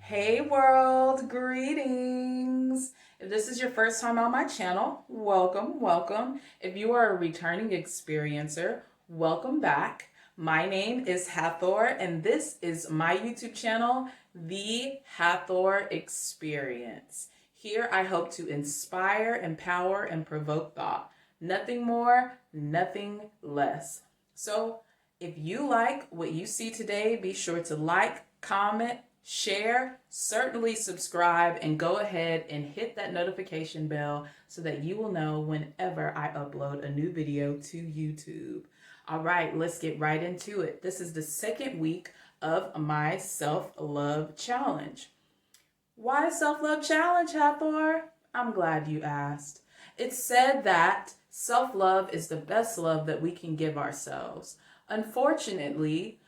Hey world, greetings. If this is your first time on my channel, welcome. If you are a returning experiencer, welcome back. My name is Hathor and this is my YouTube channel, The Hathor Experience. Here I hope to inspire, empower, and provoke thought. Nothing more, nothing less. So if you like what you see today, be sure to like, comment, share, certainly subscribe, and go ahead and hit that notification bell so that you will know whenever I upload a new video to YouTube. All right, let's get right into it. This is the second week of my self-love challenge. Why self-love challenge, Hathor? I'm glad you asked. It's said that self-love is the best love that we can give ourselves. Unfortunately,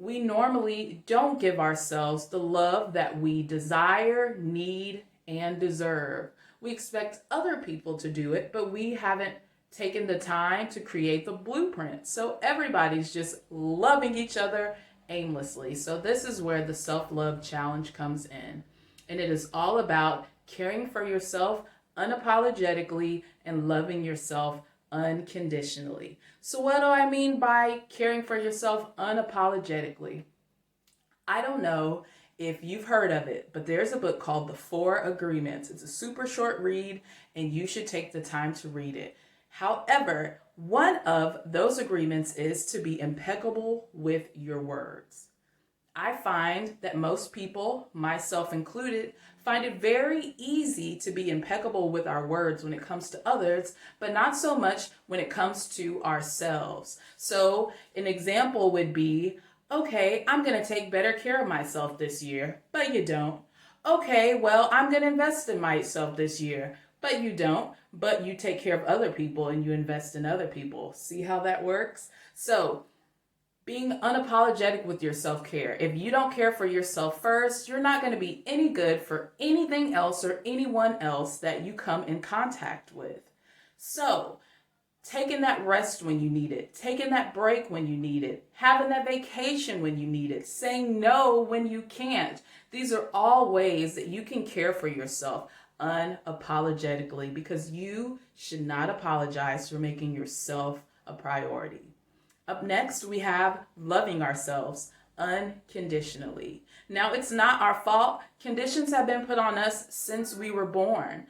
we normally don't give ourselves the love that we desire, need, and deserve. We expect other people to do it, but we haven't taken the time to create the blueprint. So everybody's just loving each other aimlessly. So this is where the self-love challenge comes in. And it is all about caring for yourself unapologetically and loving yourself unconditionally. So what do I mean by caring for yourself unapologetically? I don't know if you've heard of it, but there's a book called The 4 Agreements. It's a super short read and you should take the time to read it. However, one of those agreements is to be impeccable with your words. I find that most people, myself included, find it very easy to be impeccable with our words when it comes to others, but not so much when it comes to ourselves. So an example would be, okay, I'm going to take better care of myself this year, but you don't. Okay, well, I'm going to invest in myself this year, but you don't. But you take care of other people and you invest in other people. See how that works? So being unapologetic with your self-care. If you don't care for yourself first, you're not going to be any good for anything else or anyone else that you come in contact with. So, taking that rest when you need it, taking that break when you need it, having that vacation when you need it, saying no when you can't. These are all ways that you can care for yourself unapologetically because you should not apologize for making yourself a priority. Up next, we have loving ourselves unconditionally. Now, it's not our fault. Conditions have been put on us since we were born.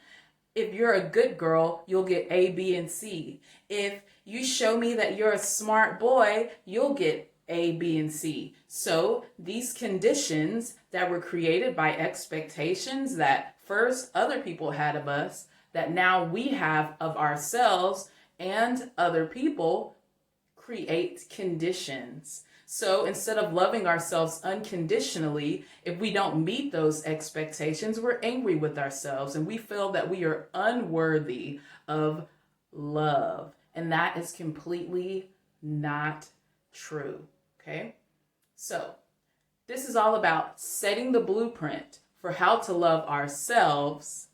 If you're a good girl, you'll get A, B, and C. If you show me that you're a smart boy, you'll get A, B, and C. So these conditions that were created by expectations that first other people had of us, that now we have of ourselves and other people, create conditions. So instead of loving ourselves unconditionally, if we don't meet those expectations, we're angry with ourselves and we feel that we are unworthy of love. And that is completely not true. Okay? So this is all about setting the blueprint for how to love ourselves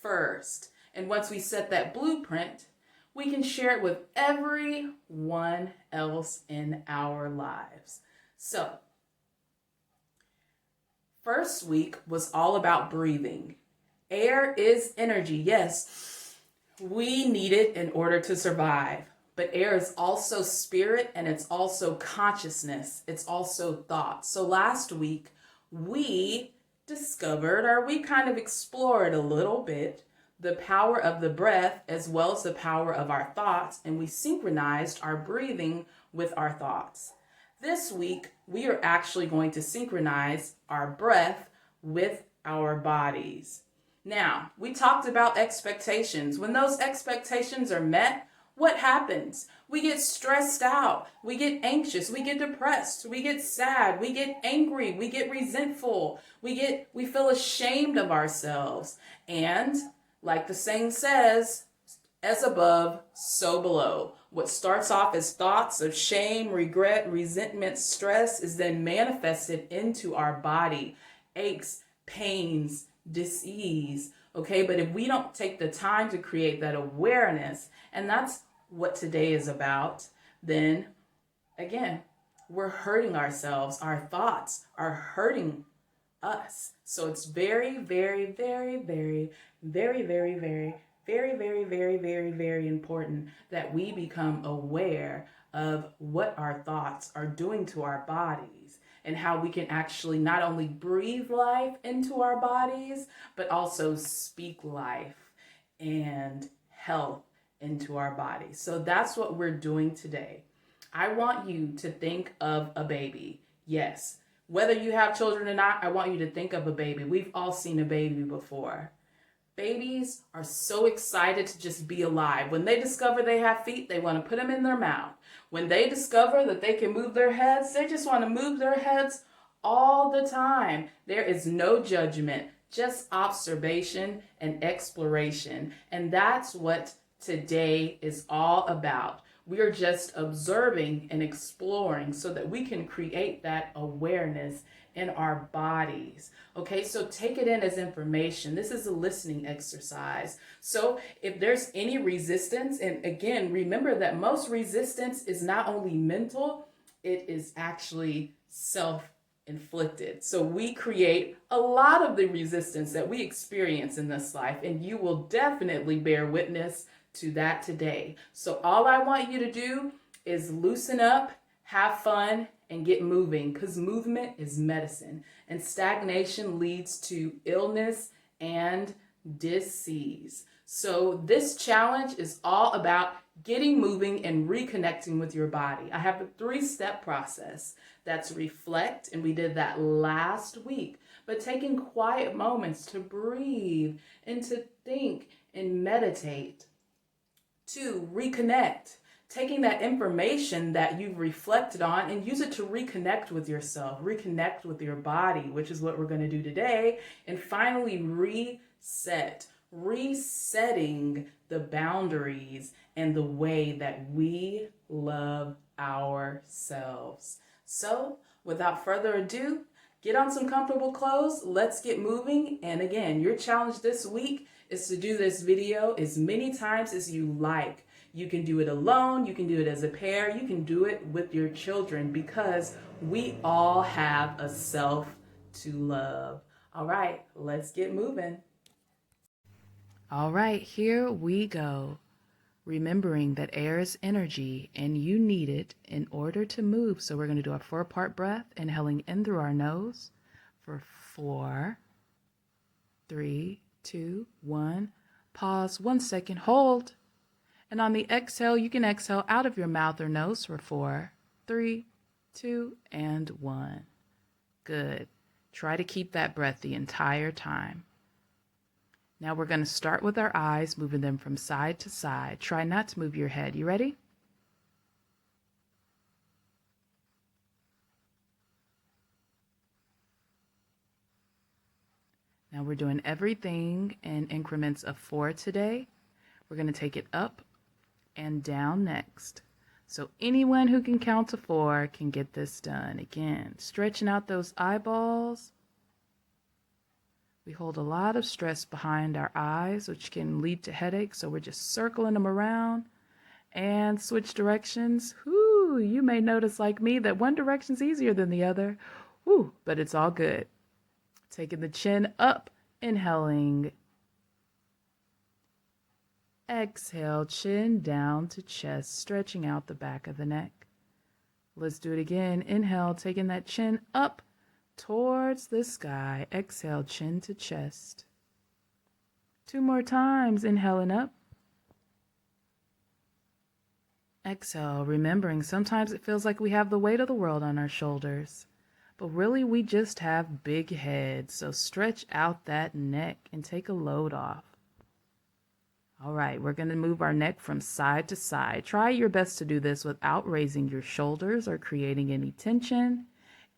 first. And once we set that blueprint, we can share it with everyone else in our lives. So, first week was all about breathing. Air is energy. Yes, we need it in order to survive. But air is also spirit and it's also consciousness. It's also thought. So last week, we discovered, or we kind of explored a little bit, the power of the breath as well as the power of our thoughts, and we synchronized our breathing with our thoughts. This week, we are actually going to synchronize our breath with our bodies. Now, we talked about expectations. When those expectations are met, what happens? We get stressed out, we get anxious, we get depressed, we get sad, we get angry, we get resentful, we feel ashamed of ourselves. And like the saying says, as above, so below. What starts off as thoughts of shame, regret, resentment, stress is then manifested into our body. Aches, pains, dis-ease. Okay, but if we don't take the time to create that awareness, and that's what today is about, then again, we're hurting ourselves. Our thoughts are hurting us. So it's very, very, very, very, very, very, very, very, very, very, very, very important that we become aware of what our thoughts are doing to our bodies and how we can actually not only breathe life into our bodies, but also speak life and health into our bodies. So that's what we're doing today. I want you to think of a baby. Yes, whether you have children or not, I want you to think of a baby. We've all seen a baby before. Babies are so excited to just be alive. When they discover they have feet, they want to put them in their mouth. When they discover that they can move their heads, they just want to move their heads all the time. There is no judgment, just observation and exploration. And that's what today is all about. We are just observing and exploring so that we can create that awareness in our bodies. Okay, so take it in as information. This is a listening exercise. So if there's any resistance, and again, remember that most resistance is not only mental, it is actually self-inflicted. So we create a lot of the resistance that we experience in this life, and you will definitely bear witness to that today. So all I want you to do is loosen up, have fun, and get moving, because movement is medicine, and stagnation leads to illness and disease. So this challenge is all about getting moving and reconnecting with your body. I have a 3-step process. That's reflect, and we did that last week, but taking quiet moments to breathe and to think and meditate. 2, reconnect. Taking that information that you've reflected on and use it to reconnect with yourself, reconnect with your body, which is what we're going to do today. And finally, reset. Resetting the boundaries and the way that we love ourselves. So, without further ado, get on some comfortable clothes. Let's get moving. And again, your challenge this week is to do this video as many times as you like. You can do it alone, you can do it as a pair, you can do it with your children, because we all have a self to love. All right, let's get moving. All right, here we go. Remembering that air is energy and you need it in order to move. So we're going to do a 4-part breath, inhaling in through our nose for 4, 3, 2, 1. Pause 1 second, hold. And on the exhale, you can exhale out of your mouth or nose for 4, 3, 2, and 1. Good. Try to keep that breath the entire time. Now we're going to start with our eyes, moving them from side to side. Try not to move your head. You ready? Now we're doing everything in increments of 4 today. We're going to take it up and down next. So anyone who can count to 4 can get this done. Again, stretching out those eyeballs. We hold a lot of stress behind our eyes, which can lead to headaches. So we're just circling them around and switch directions. Whoo, you may notice like me that one direction's easier than the other. Whoo, but it's all good. Taking the chin up, inhaling. Exhale, chin down to chest, stretching out the back of the neck. Let's do it again. Inhale, taking that chin up towards the sky. Exhale, chin to chest. 2 more times, inhaling up. Exhale, remembering sometimes it feels like we have the weight of the world on our shoulders, but really we just have big heads. So stretch out that neck and take a load off. All right, we're going to move our neck from side to side. Try your best to do this without raising your shoulders or creating any tension.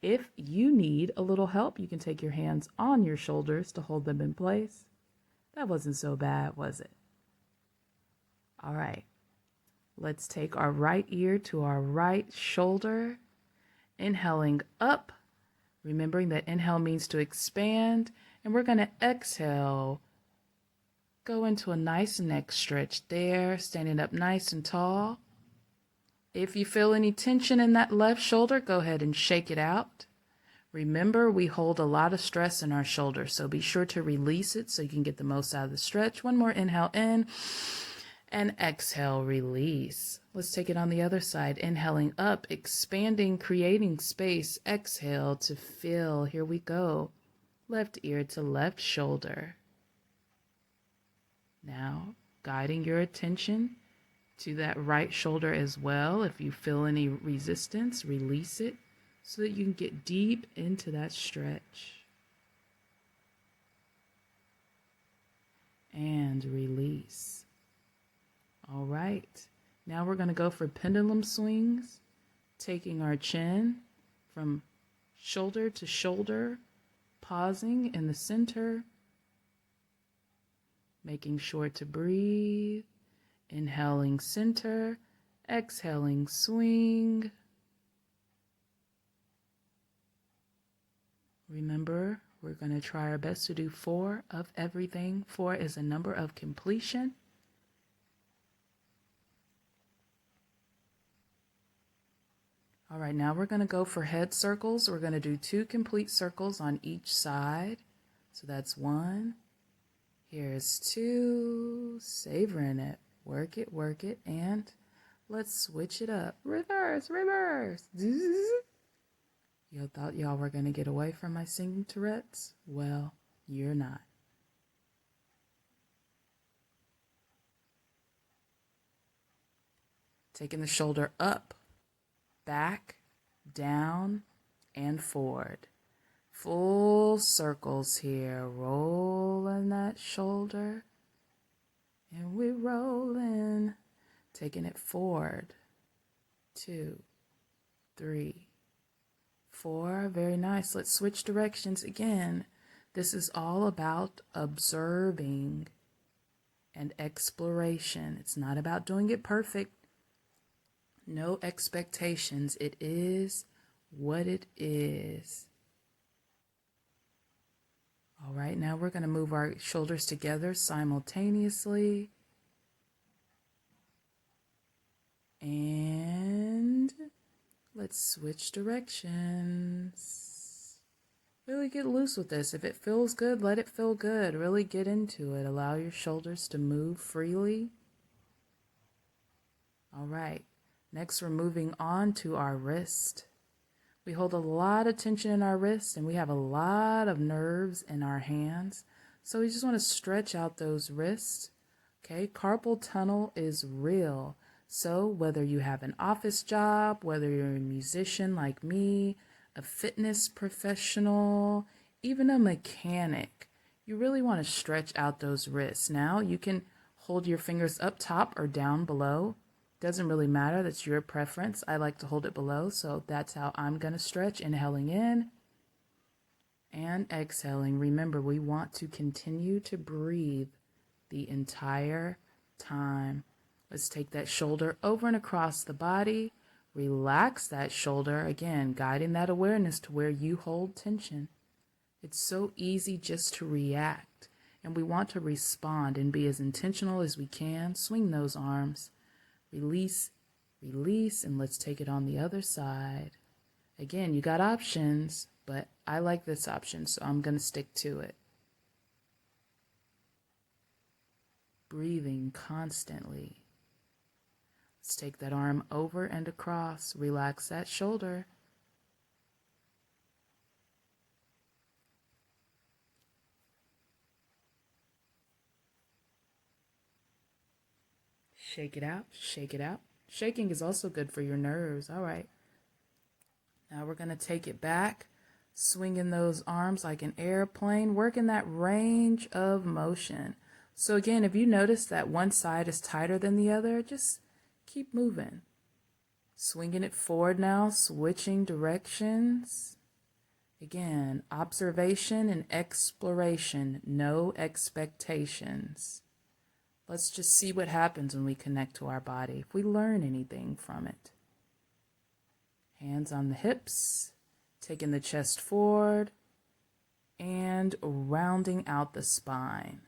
If you need a little help, you can take your hands on your shoulders to hold them in place. That wasn't so bad, was it? All right, let's take our right ear to our right shoulder. Inhaling up, remembering that inhale means to expand, and we're going to exhale. Go into a nice neck stretch there, standing up nice and tall. If you feel any tension in that left shoulder, go ahead and shake it out. Remember, we hold a lot of stress in our shoulders, so be sure to release it so you can get the most out of the stretch. One more inhale in and exhale, release. Let's take it on the other side. Inhaling up, expanding, creating space. Exhale to fill. Here we go. Left ear to left shoulder. Now, guiding your attention to that right shoulder as well. If you feel any resistance, release it so that you can get deep into that stretch. And release. All right. Now we're going to go for pendulum swings, taking our chin from shoulder to shoulder, pausing in the center, making sure to breathe, inhaling center, exhaling swing. Remember, we're going to try our best to do 4 of everything. 4 is a number of completion. All right, now we're going to go for head circles. We're going to do 2 complete circles on each side. So that's 1. Here's 2. Savoring it. Work it, and let's switch it up. Reverse, reverse. You thought y'all were going to get away from my singing Tourette's? Well, you're not. Taking the shoulder up, back, down, and forward. Full circles here. Rolling that shoulder. And we're rolling. Taking it forward. 2, 3, 4. Very nice. Let's switch directions again. This is all about observing and exploration. It's not about doing it perfect. No expectations. It is what it is. All right, now we're going to move our shoulders together simultaneously. And let's switch directions. Really get loose with this. If it feels good, let it feel good. Really get into it. Allow your shoulders to move freely. All right, next we're moving on to our wrist. We hold a lot of tension in our wrists, and we have a lot of nerves in our hands. So we just want to stretch out those wrists. Okay, carpal tunnel is real. So whether you have an office job, whether you're a musician like me, a fitness professional, even a mechanic, you really want to stretch out those wrists. Now you can hold your fingers up top or down below. Doesn't really matter. That's your preference. I like to hold it below, so that's how I'm going to stretch. Inhaling in and exhaling. Remember, we want to continue to breathe the entire time. Let's take that shoulder over and across the body. Relax that shoulder. Again, guiding that awareness to where you hold tension. It's so easy just to react, and we want to respond and be as intentional as we can. Swing those arms. Release, release, and let's take it on the other side. Again, you got options, but I like this option, so I'm going to stick to it. Breathing constantly. Let's take that arm over and across. Relax that shoulder. Shake it out, shake it out. Shaking is also good for your nerves. All right. Now we're going to take it back, swinging those arms like an airplane, working that range of motion. So again, if you notice that one side is tighter than the other, just keep moving. Swinging it forward now, switching directions. Again, observation and exploration, no expectations. Let's just see what happens when we connect to our body, if we learn anything from it. Hands on the hips, taking the chest forward, and rounding out the spine.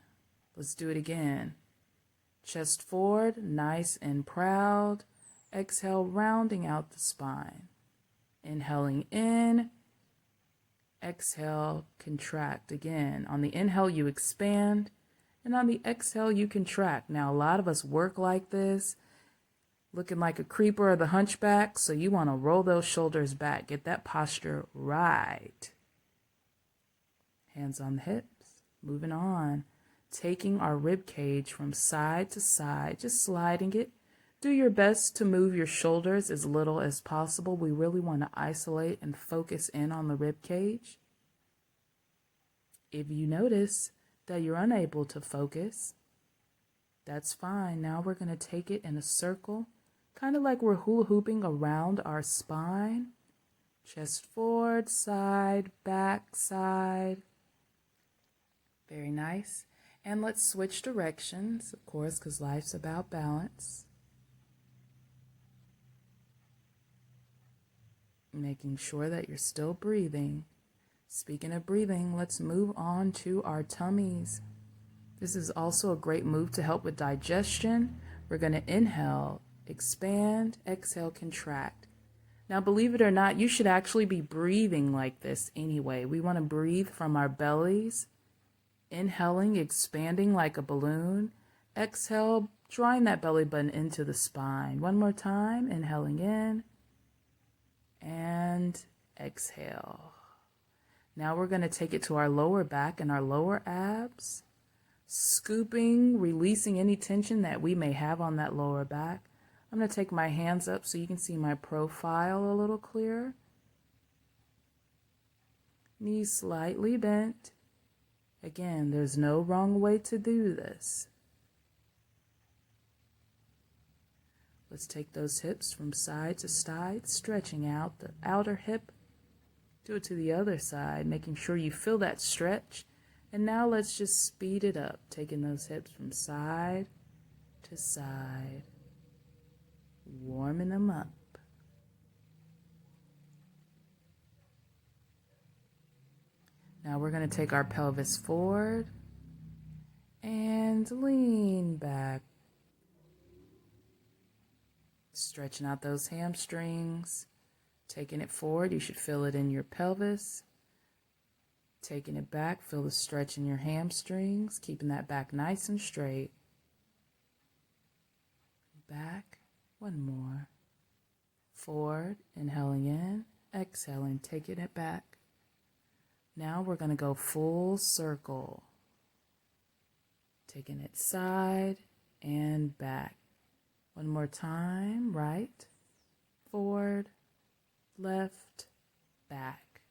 Let's do it again. Chest forward, nice and proud. Exhale, rounding out the spine. Inhaling in exhale, contract. Again, on the inhale, you expand, and on the exhale, you contract. Now, a lot of us work like this, looking like a creeper or the hunchback, so you want to roll those shoulders back. Get that posture right. Hands on the hips, moving on. Taking our rib cage from side to side, just sliding it. Do your best to move your shoulders as little as possible. We really want to isolate and focus in on the rib cage. If you notice that you're unable to focus, that's fine. Now we're going to take it in a circle, kind of like we're hula hooping around our spine. Chest forward, side, back, side. Very nice. And let's switch directions, of course, because life's about balance. Making sure that you're still breathing. Speaking of breathing, let's move on to our tummies. This is also a great move to help with digestion. We're going to inhale, expand, exhale, contract. Now, believe it or not, you should actually be breathing like this anyway. We want to breathe from our bellies. Inhaling, expanding like a balloon. Exhale, drawing that belly button into the spine. One more time, inhaling in and exhale. Now we're going to take it to our lower back and our lower abs. Scooping, releasing any tension that we may have on that lower back. I'm going to take my hands up so you can see my profile a little clearer. Knees slightly bent. Again, there's no wrong way to do this. Let's take those hips from side to side, stretching out the outer hip. Do it to the other side, making sure you feel that stretch. And now let's just speed it up, taking those hips from side to side, warming them up. Now we're going to take our pelvis forward and lean back. Stretching out those hamstrings. Taking it forward, you should feel it in your pelvis. Taking it back, feel the stretch in your hamstrings. Keeping that back nice and straight. Back, one more. Forward, inhaling in, exhaling, taking it back. Now we're going to go full circle, taking it side and back. One more time, right, forward, left, back.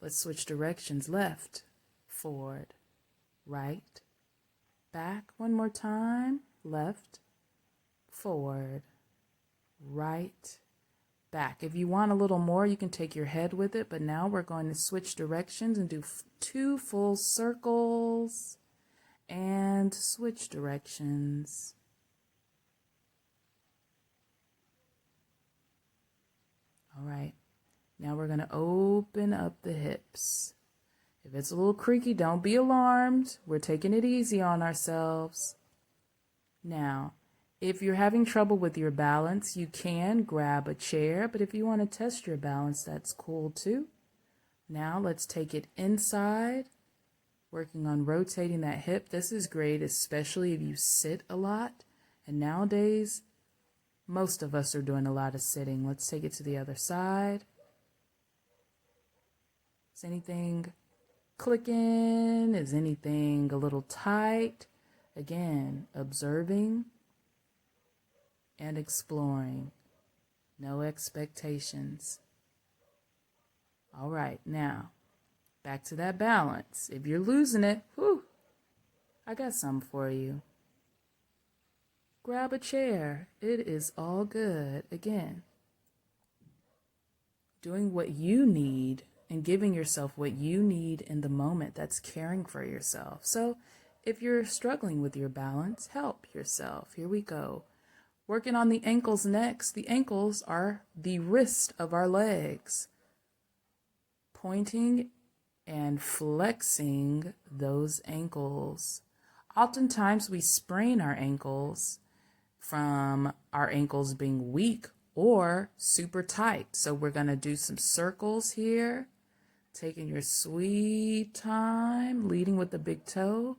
Let's switch directions, left, forward, right, back. One more time, left, forward, right, back. If you want a little more, you can take your head with it, but now we're going to switch directions and do 2 full circles and switch directions. All right, now we're going to open up the hips. If it's a little creaky, don't be alarmed. We're taking it easy on ourselves. Now, if you're having trouble with your balance, you can grab a chair, but if you want to test your balance, that's cool too. Now let's take it inside, working on rotating that hip. This is great, especially if you sit a lot. And nowadays, most of us are doing a lot of sitting. Let's take it to the other side. Is anything clicking? Is anything a little tight? Again, observing and exploring. No expectations. All right, now, back to that balance. If you're losing it, I got something for you. Grab a chair. It is all good. Again, doing what you need and giving yourself what you need in the moment. That's caring for yourself. So if you're struggling with your balance, help yourself. Here we go. Working on the ankles next. The ankles are the wrist of our legs. Pointing and flexing those ankles. Oftentimes we sprain our ankles from our ankles being weak or super tight. So we're going to do some circles here Taking your sweet time, leading with the big toe,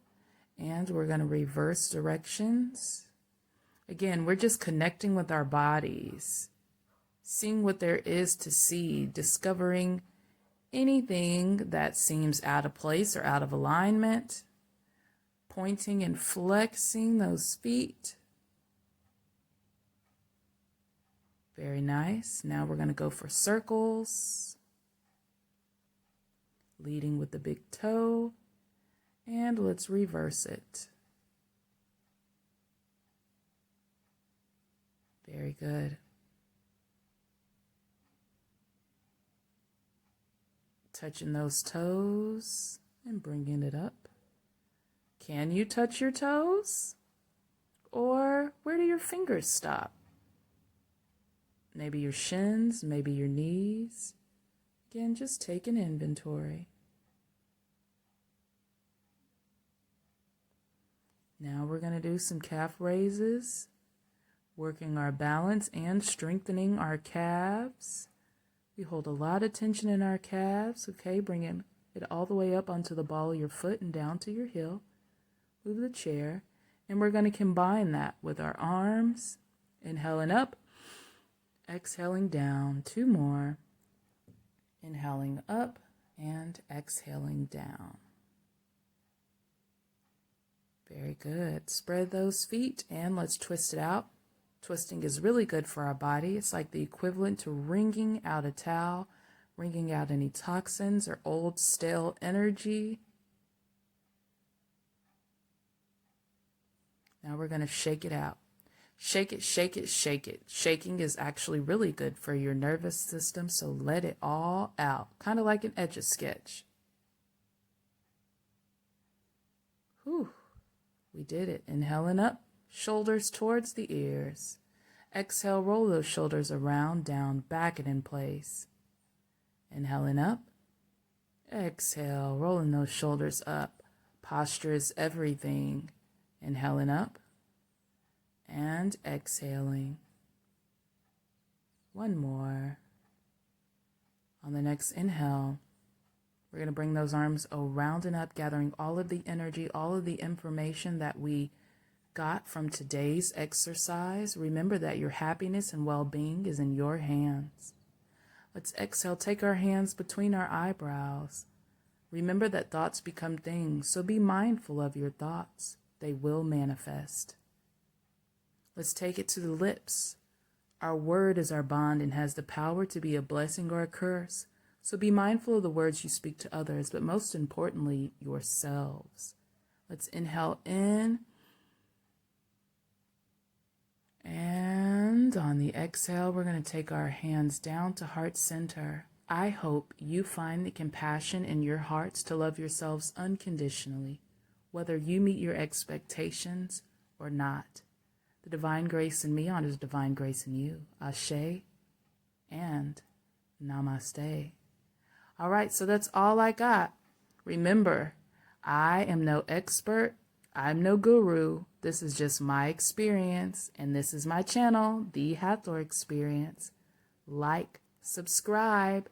and we're going to reverse directions. Again, we're just connecting with our bodies, seeing what there is to see, discovering anything that seems out of place or out of alignment, pointing and flexing those feet. Very nice. Now we're going to go for circles. Leading with the big toe, and let's reverse it. Very good. Touching those toes and bringing it up. Can you touch your toes? Or where do your fingers stop? Maybe your shins, maybe your knees. Again, just take an inventory. Now we're going to do some calf raises, working our balance and strengthening our calves. We hold a lot of tension in our calves, okay? Bringing it all the way up onto the ball of your foot and down to your heel. Move the chair, and we're going to combine that with our arms, inhaling up, exhaling down. 2 more. Inhaling up and exhaling down. Very good. Spread those feet and let's twist it out. Twisting is really good for our body. It's like the equivalent to wringing out a towel, wringing out any toxins or old stale energy. Now we're going to shake it out. Shake it, shake it, shake it. Shaking is actually really good for your nervous system, so let it all out. Kind of like an Etch-a-Sketch. Whew. We did it. Inhaling up, shoulders towards the ears. Exhale, roll those shoulders around, down, back and in place. Inhaling up. Exhale, rolling those shoulders up. Posture is everything. Inhaling up. And exhaling. 1 more. On the next inhale, we're going to bring those arms around and up, gathering all of the energy, all of the information that we got from today's exercise. Remember that your happiness and well-being is in your hands. Let's exhale. Take our hands between our eyebrows. Remember that thoughts become things, so be mindful of your thoughts. They will manifest. Let's take it to the lips. Our word is our bond and has the power to be a blessing or a curse. So be mindful of the words you speak to others, but most importantly, yourselves. Let's inhale in. And on the exhale, we're going to take our hands down to heart center. I hope you find the compassion in your hearts to love yourselves unconditionally, whether you meet your expectations or not. The divine grace in me honors divine grace in you. Ashe and namaste. All right, so that's all I got. Remember, I am no expert. I'm no guru. This is just my experience, and this is my channel, The Hathor Experience. Like, subscribe,